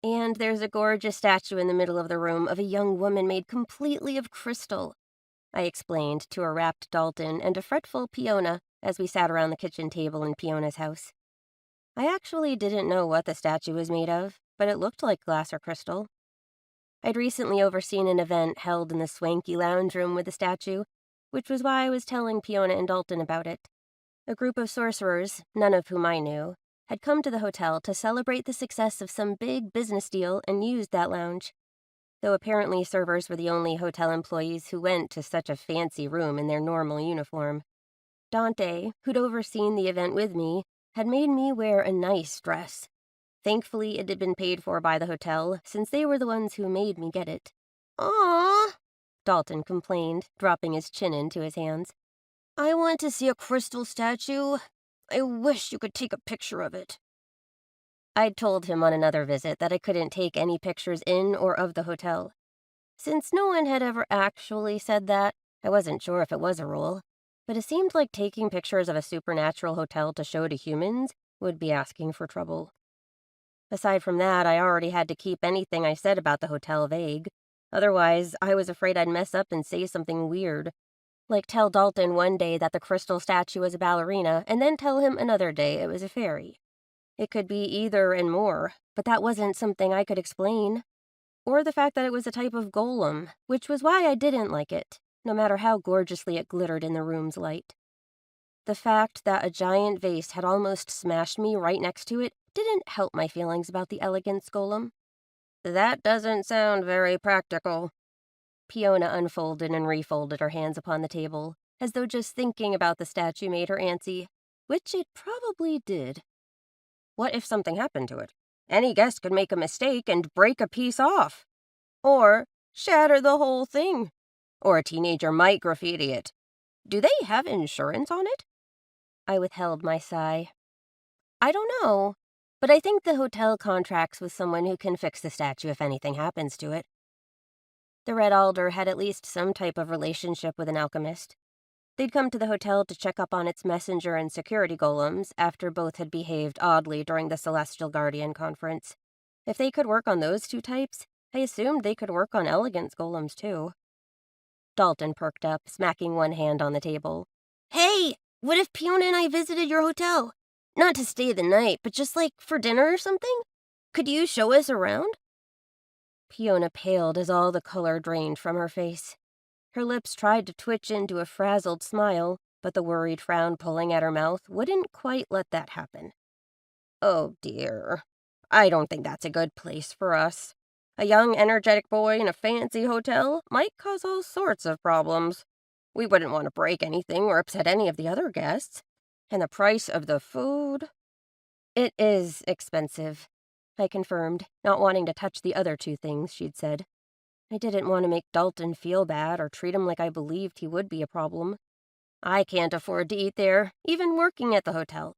And there's a gorgeous statue in the middle of the room of a young woman made completely of crystal, I explained to a rapt Dalton and a fretful Fiona as we sat around the kitchen table in Fiona's house. I actually didn't know what the statue was made of, but it looked like glass or crystal. I'd recently overseen an event held in the swanky lounge room with the statue, which was why I was telling Fiona and Dalton about it. A group of sorcerers, none of whom I knew, had come to the hotel to celebrate the success of some big business deal and used that lounge, though apparently servers were the only hotel employees who went to such a fancy room in their normal uniform. Dante, who'd overseen the event with me, had made me wear a nice dress. Thankfully, it had been paid for by the hotel, since they were the ones who made me get it. "Aww," Dalton complained, dropping his chin into his hands. "I want to see a crystal statue. I wish you could take a picture of it." I'd told him on another visit that I couldn't take any pictures in or of the hotel. Since no one had ever actually said that, I wasn't sure if it was a rule, but it seemed like taking pictures of a supernatural hotel to show to humans would be asking for trouble. Aside from that, I already had to keep anything I said about the hotel vague. Otherwise, I was afraid I'd mess up and say something weird. Like tell Dalton one day that the crystal statue was a ballerina, and then tell him another day it was a fairy. It could be either and more, but that wasn't something I could explain. Or the fact that it was a type of golem, which was why I didn't like it, no matter how gorgeously it glittered in the room's light. The fact that a giant vase had almost smashed me right next to it didn't help my feelings about the elegance golem. "That doesn't sound very practical." Fiona unfolded and refolded her hands upon the table, as though just thinking about the statue made her antsy, which it probably did. "What if something happened to it? Any guest could make a mistake and break a piece off. Or shatter the whole thing. Or a teenager might graffiti it. Do they have insurance on it?" I withheld my sigh. "I don't know, but I think the hotel contracts with someone who can fix the statue if anything happens to it." The Red Alder had at least some type of relationship with an alchemist. They'd come to the hotel to check up on its messenger and security golems after both had behaved oddly during the Celestial Guardian conference. If they could work on those two types, I assumed they could work on elegance golems too. Dalton perked up, smacking one hand on the table. "Hey, what if Fiona and I visited your hotel? Not to stay the night, but just like for dinner or something? Could you show us around?" Fiona paled as all the color drained from her face. Her lips tried to twitch into a frazzled smile, but the worried frown pulling at her mouth wouldn't quite let that happen. "Oh dear, I don't think that's a good place for us. A young, energetic boy in a fancy hotel might cause all sorts of problems. We wouldn't want to break anything or upset any of the other guests. And the price of the food—" "It is expensive," I confirmed, not wanting to touch the other two things she'd said. I didn't want to make Dalton feel bad or treat him like I believed he would be a problem. "I can't afford to eat there, even working at the hotel.